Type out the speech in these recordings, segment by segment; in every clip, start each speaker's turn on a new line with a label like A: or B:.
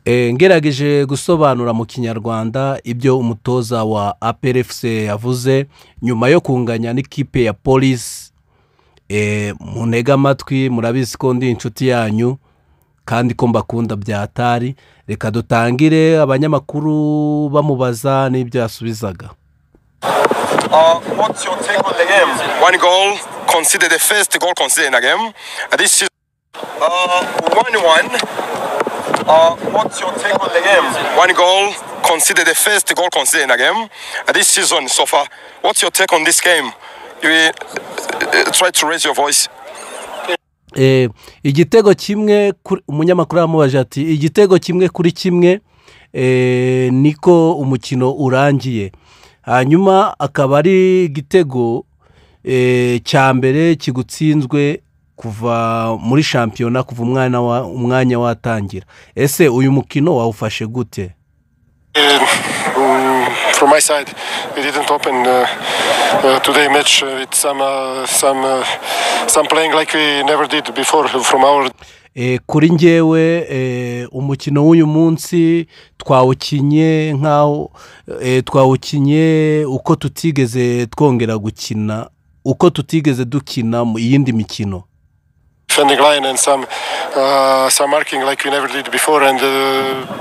A: ngerageje gusobanura mu Kinyarwanda ibyo umutoza wa APRFC yavuze nyuma yo kunganya n'ikipe ya Police. Munega amatwi, murabizi ko ndi inshuti yanyu kandi ko mbakunda byatari. Reka dutangire abanyamakuru bamubaza n'ibyo yasubizaga.
B: What's your take on the game? One goal, consider the first goal considered in the game. This is 1-1. What's your take on the game? One goal, consider the first goal considered in the game. This season so far, what's your take on this game? You try to raise your voice.
A: Igitego kimwe, umunyamakuru amubaje ati igitego kimwe kuri kimwe niko umukino urangiye. Hanyuma akaba ari igitego cya mbere kigutsinzwe kuva muri shampiyona, kuva umwanya watangira. Ese uyu mukino wawufashe gute?
C: From my side, we didn't open today match with some playing like we never did before from our.
A: Kuri njyewe umukino w'uyu munsi twawukinye nkaho twawukinye uko tutigeze twongera gukina, uko tutigeze dukina mu yindi mikino.
C: Defending line and some marking like we never did before and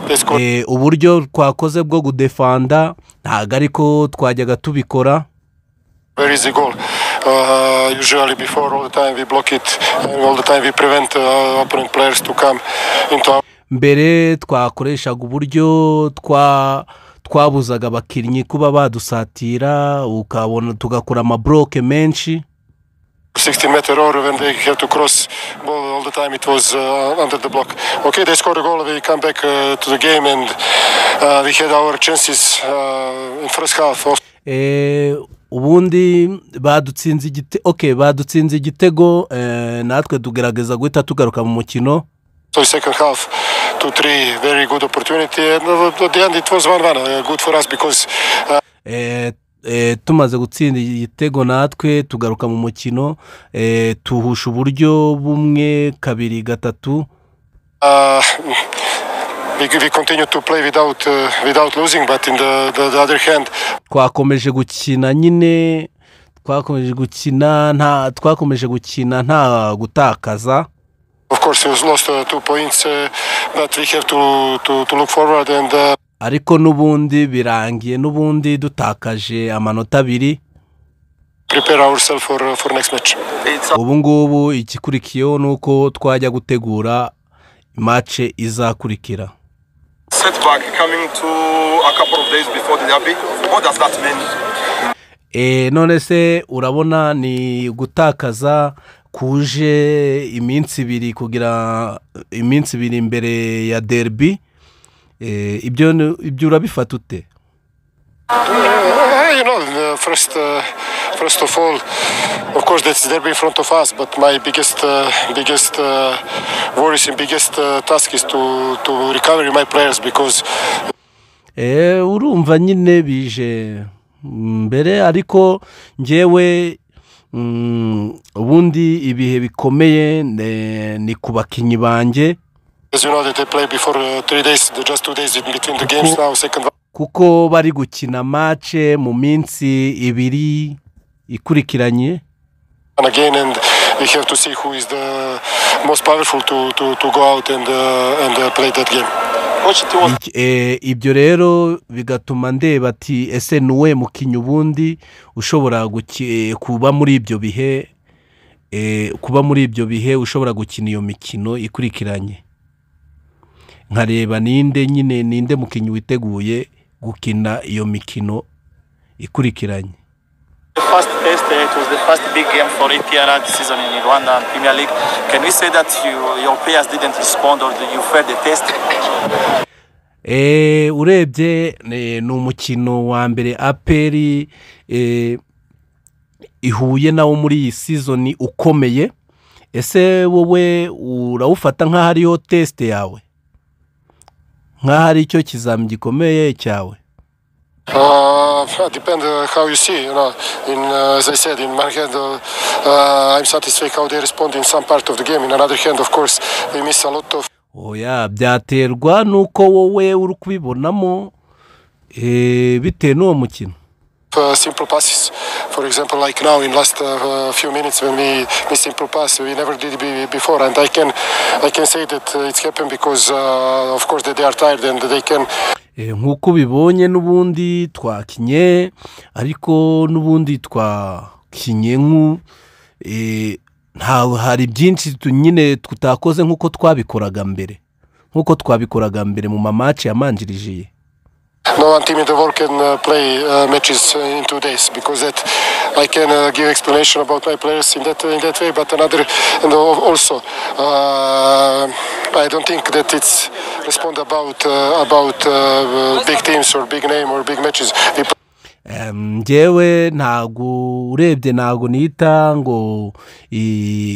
C: they scored.
A: Uburyo twakoze bwo gudefanda ntago ariko twajyaga tubikora.
C: Where is the goal? Usually before all the time we block it and all the time we prevent opponent players to come into our.
A: Mbere twakoreshaga uburyo twabuzaga abakinnyi kuba badusatira, ukabona tugakora amabloke menshi.
C: 16 meter or when they have to cross ball all the time it was under the block. Okay, they scored a goal, we come back to the game and we had our chances in first half.
A: Ubundi badutsinze igitego, natwe tugerageza guhita tugaruka mu mukino.
C: So second half 2-3 very good opportunity and at the end it was 1-1 good for us because
A: tumaze gutsinda igitego natwe tugaruka mu mukino, tuhusha uburyo bumwe kabiri gatatu.
C: We continue to play without losing, but in the other hand
A: twakomeje gukina nyine, twakomeje gukina nta gutakaza.
C: Of course we lost 2 points but we have to look forward and
A: ariko nubundi birangiye, nubundi dutakaje amanota abiri.
C: Prepare ourselves for next match.
A: Ubu ngubu ikikurikiyeho nuko twajya gutegura match izakurikira.
B: Setback coming to a couple of days before the derby. What does that mean?
A: None se urabona ni gutakaza kuje iminsi ibiri kugira iminsi ibiri imbere ya derby. Ibyo urabifata ute?
C: You know, first of all, of course that's derby in front of us, but my biggest worries and biggest task is to recover my players because
A: urumva nyine bije mbere, ariko njyewe ubundi ibihe bikomeye ni ku bakinyi banje.
C: As you know that they play before 3 days, just 2 days in between the games now, second.
A: Kuko bari gukina match mu minsi ibiri ikurikiranye.
C: And again, and we have to see who is the most powerful to go out and play that game.
A: Ibyo rero bigatuma ndeba ati ese nuwe mukinyi ubundi ushobora kuba muri ibyo bihe ushobora gukina iyo mikino ikurikiranye. Nkareba ninde mukinyi witeguye gukina iyo mikino ikurikiranye.
D: The first test, it was the first big game for APR this season in Rwanda and Premier League. Can we say that your players didn't respond or you failed the test?
A: Urebye ni umukino wa mbere APR ihuye nawo muri iyi season ukomeye. Ese wowe urawufata nka hariho test yawe, nka hari icyo kizami gikomeye cyawe?
C: Depends how you see, you know. As I said, in my hand, I'm satisfied how they respond in some part of the game. In another hand, of course, we miss a lot of.
A: oya byaterwa nuko wowe uri kubibonamo bitewe n'uwo mukino.
C: Simple passes, for example, like now in last few minutes when we simple pass, we never did before, and I can say that it's happened because of course they are tired and they can.
A: Nk'uko bibonye n'ubundi twakinye ariko n'ubundi twakinye ntaho hari byinshi nyine tutakoze nk'uko twabikoraga mbere mu mamaci yamanjirije.
C: No one team in the world can play matches in 2 days because that I can give explanation about my players in that way, but another and also I don't think that it's respond about big teams or big name or big matches.
A: Njyewe ntago urebye ntago nita ngo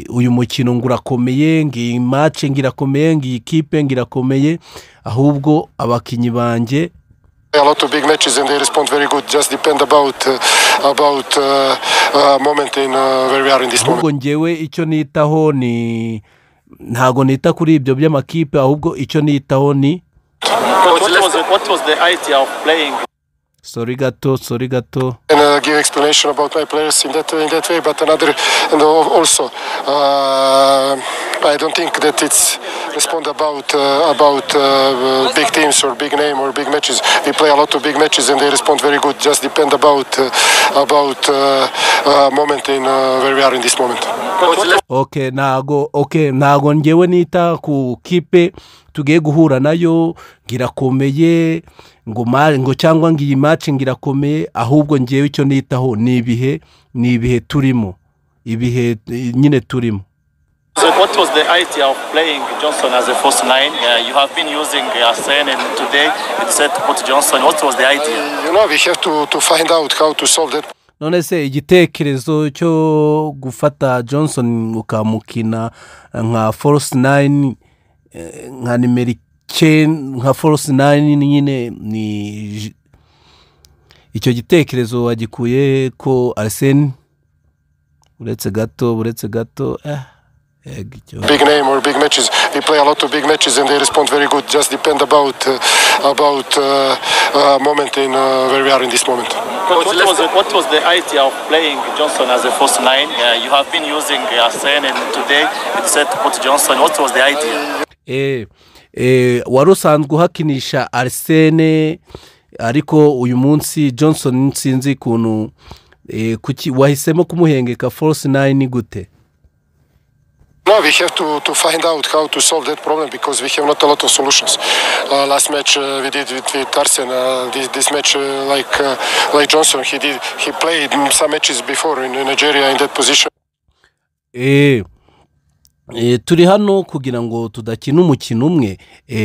A: uyu mukino ngurakomeye ngi match ngirakomeye ngi equipe ngirakomeye ahubwo abakinyi banje
C: a lot of big matches and they respond very good. Just depend about moment in where we are in this moment.
A: Ahubwo njyewe icyo nitaho ni ntago nita kuri ibyo by'amakipe ahubwo icyo nitaho ni
D: what was the idea of playing?
A: Sorry gato.
C: And give explanation about my players in that way, but another and also I don't think that it's respond about big teams or big name or big matches. We play a lot of big matches and they respond very good. Just depend about moment in where we are in this moment.
A: Okay, ntago njyewe nita ku kipe tugiye guhura nayo ngirakomeye ngo cyangwa ngiyi match ngirakomeye ahubwo njyewe icyo nitaho ni ibihe turimo nyine turimo.
D: So what was the idea of playing Johnson as a first nine? You have been using Arsene and today you decided to put Johnson. What was the idea?
C: We have to find out how to solve that.
A: None se igitekerezo cyo gufata Johnson ukamukina nka false nine nka nimero 10 nka false nine nyine ni icyo gitekerezo wagikuye ko Arsene uretse gato
C: big name or big matches. We play a lot of big matches and they respond very good. Just depend about moment in where we are in this moment.
D: What was the idea of playing Johnson as a first nine? You have been using Arsene and today you decided to put Johnson. What was the idea?
A: Warusanzwe uhakinisha Arsene ariko uyu munsi Johnson sinzi kuntu kuki wahisemo kumuhengeka false nine gute?
C: No, we have to find out how to solve that problem because we have not a lot of solutions. Last match we did with Arsene. This match like Johnson, he played some matches before in Nigeria in that position.
A: Turi hano kugira ngo tudakina umukino umwe.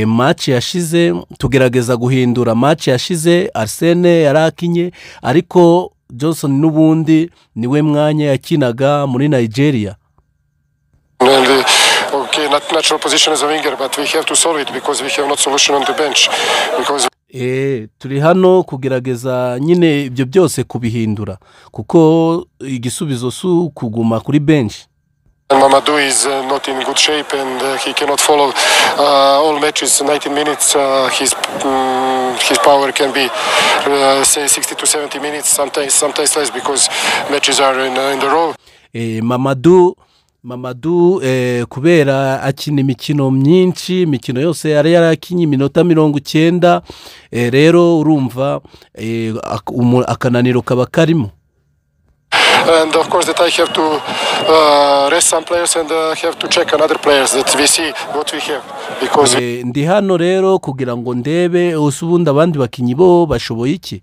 A: Match yashize tugerageza guhindura match yashize Arsene yarakinye ariko Johnson n'ubundi niwe mwanya yakinaga muri Nigeria.
C: And okay, not natural position as a winger, but we have to solve it because we have not solution on the bench. Because
A: turi hano kugerageza nyine ibyo byose kubihindura kuko igisubizo su kuguma kuri bench.
C: And Mamadou is not in good shape and he cannot follow all matches 19 minutes. His power can be say 60 to 70 minutes, sometimes less because matches are in the row. Mamadou kubera akina imikino myinshi imikino yose yari yarakinye iminota 90 rero urumva akananiro kaba karimo. And of course that I have to rest some players and have to check another players that we see what we have because
A: ndi hano rero kugira ngo ndebe usubundi abandi bakinyi bo bashoboye iki.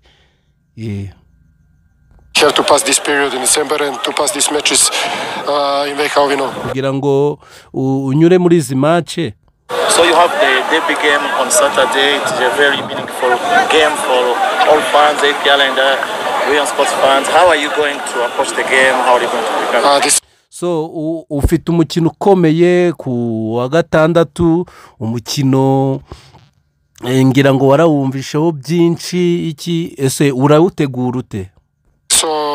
C: Have to pass this period in December and to pass these matches in way how we know.
A: Kugira ngo unyure muri izi match.
D: So you have the derby game on Saturday. It's a very meaningful game for all fans, APL and RAYON SPORT fans. How are you going to approach the game? How are you going to prepare?
A: So ufite umukino ukomeye ku wa gatandatu umukino ngira ngo warawumvisheho byinshi iki ese urawutegura ute?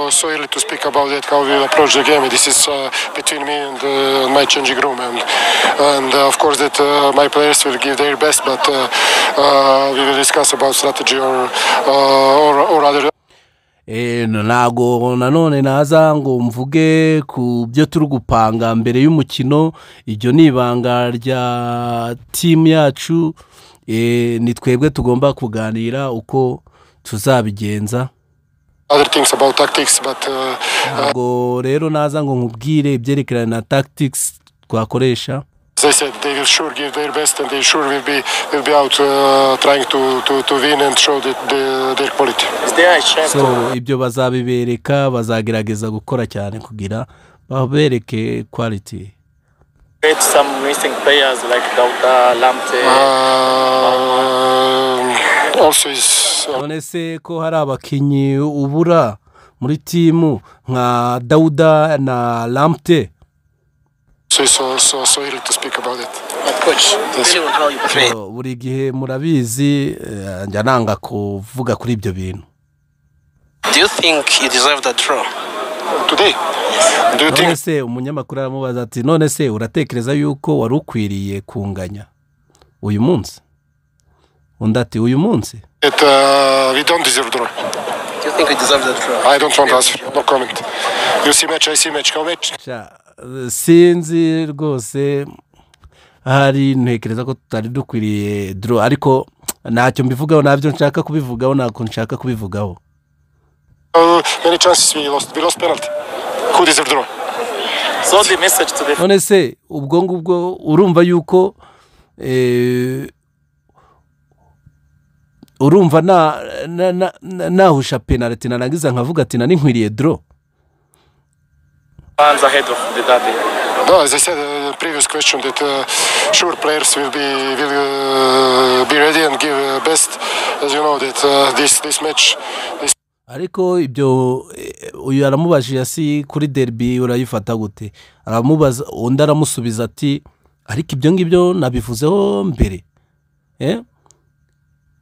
C: so early to speak about that, how we approach the game. This is between me and my changing room, and of course that my players will give their best, but we will discuss about strategy or other.
A: ntago nanone naza ngo mvuge ku byo turi gupanga mbere y'umukino. Iryo ni ibanga rya team yacu, ni twebwe tugomba kuganira uko tuzabigenza.
C: Other things about tactics, but
A: ntago rero naza ngo nkubwire ibyerekeranye na tactics twakoresha.
C: They said they will sure give their best, and they sure will be out trying to win and show their quality.
A: So ibyo bazabibereka, bazagerageza gukora cyane kugira babereke quality.
D: Some missing players like Dauda, Lamte.
C: Also is
A: none se ko hari abakinyi ubura muri timu nka Dauda na Lamte.
C: So early to speak about it.
D: Coach, anyone how you play?
A: Buri gihe murabizi njya nanga kuvuga kuri ibyo bintu.
E: Do you think you deserve the draw
C: Today? Do you think?
A: None se umunyamakuru aramubaza ati none se uratekereza yuko wari ukwiriye kunganya uyu munsi? Undi ati uyu munsi?
C: We don't deserve draw.
E: Do you think we deserve the draw?
C: I don't want to answer. No comment. You see match, I see match. How match?
A: Sinzi rwose, hari ntekereza ko tutari dukwiriye draw, ariko ntacyo mbivugaho, nabyo nshaka kubivugaho, nako nshaka kubivugaho.
C: Many chances we lost penalty. Who deserve draw?
D: So the message to the
A: none se ubwo ngubwo urumva yuko urumva nahusha penalty narangiza nkavuga ati nani nkwiriye draw?
D: fans ahead of the derby.
C: No, as I said in the previous question, that sure players will be ready and give best. As you know that this match.
A: Ariko ibyo uyu aramubajije asi kuri derby urayifata gute? Aramubaza, undi aramusubiza ati ariko ibyo ngibyo nabivuzeho mbere.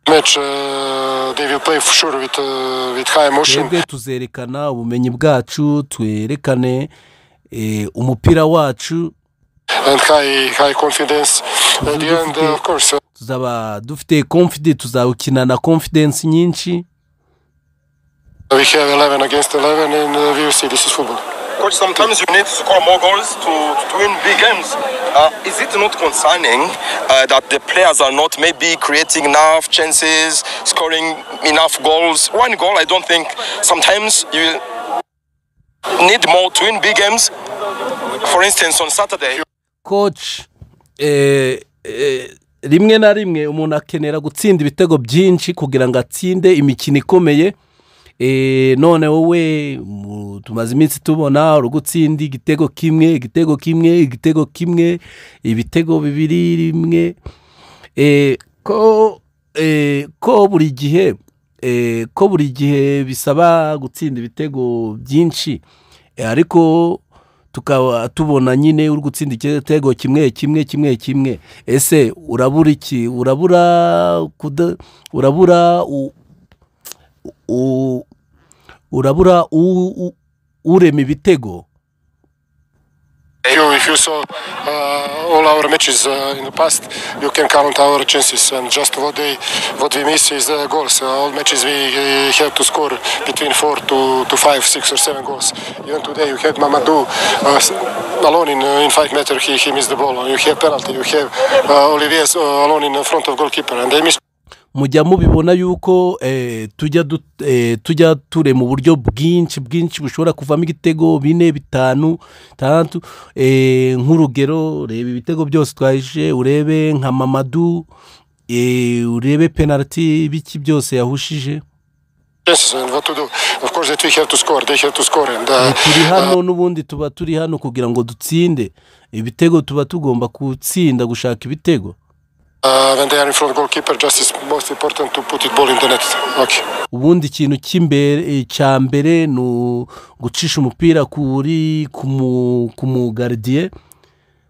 C: Match they will play for sure with high emotion.
A: Twebwe tuzerekana ubumenyi bwacu, twerekane umupira wacu
C: and high confidence. At the end, of course,
A: tuzaba dufite confidence, tuzawukina na confidence nyinshi.
C: We have 11 against 11, and we will see. This is football.
B: Coach, sometimes you need to score more goals to win big games. Is it not concerning that the players are not maybe creating enough chances, scoring enough goals? One goal, I don't think. Sometimes you need more to win big games. For instance, on Saturday.
A: Coach, rimwe na rimwe umuntu akenera gutsinda ibitego byinshi kugira ngo atsinde imikino ikomeye. None wowe tumaze iminsi tubona uri gutsinda igitego kimwe, ibitego bibiri rimwe, ko buri gihe bisaba gutsinda ibitego byinshi, ariko tukaba tubona nyine uri gutsinda igitego kimwe. Ese urabura iki? urabura urema ibitego.
C: If you saw all our matches in the past, you can count our chances, and just what we miss is goals. All matches we have to score between 4 to 5, 6 or 7 goals. Even today you had Mamadou alone in 5 meters, he missed the ball. You have penalty. You have Olivier alone in front of goalkeeper, and they missed.
A: Mujya mubibona yuko tujya ture mu buryo bwinshi bushobora kuvamo igitego 4, 5, 6. Nk'urugero reba ibitego byose twahije, urebe nka Mamadou, urebe penalty biki byose yahushije.
C: Yes, and what to do? Of course that we have to score. They have to score, and
A: turi hano n'ubundi tuba turi hano kugira ngo dutsinde ibitego, tuba tugomba gutsinda gushaka ibitego.
C: When they are in front of goalkeeper, just is most important to put it ball in the net. Okay.
A: Ubundi ikintu cyambere no gucisha umupira kuri kumu gardien,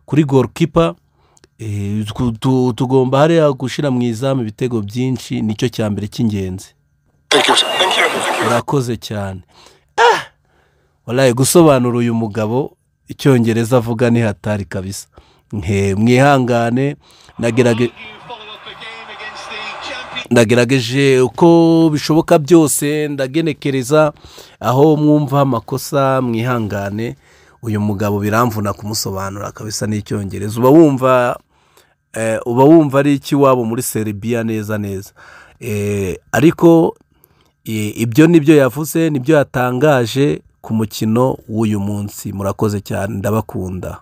A: kuri goalkeeper. Tugomba hariya gushira mu izamu ibitego byinshi, nicyo cyambere cy'ingenzi.
C: Thank you.
A: Urakoze cyane. walaye gusobanura uyu mugabo icyongereza avuga ni hatari kabisa. Mwihangane ndagerageje uko bishoboka byose, ndagenekereza aho mwumva amakosa, mwihangane. Uyu mugabo biramvuna kumusobanura kabisa n'icyongereza. Uba wumva ari iki wabo muri Serbia neza. Ariko ibyo nibyo yavuze, nibyo yatangaje ku mukino w'uyu munsi. Murakoze cyane, ndabakunda.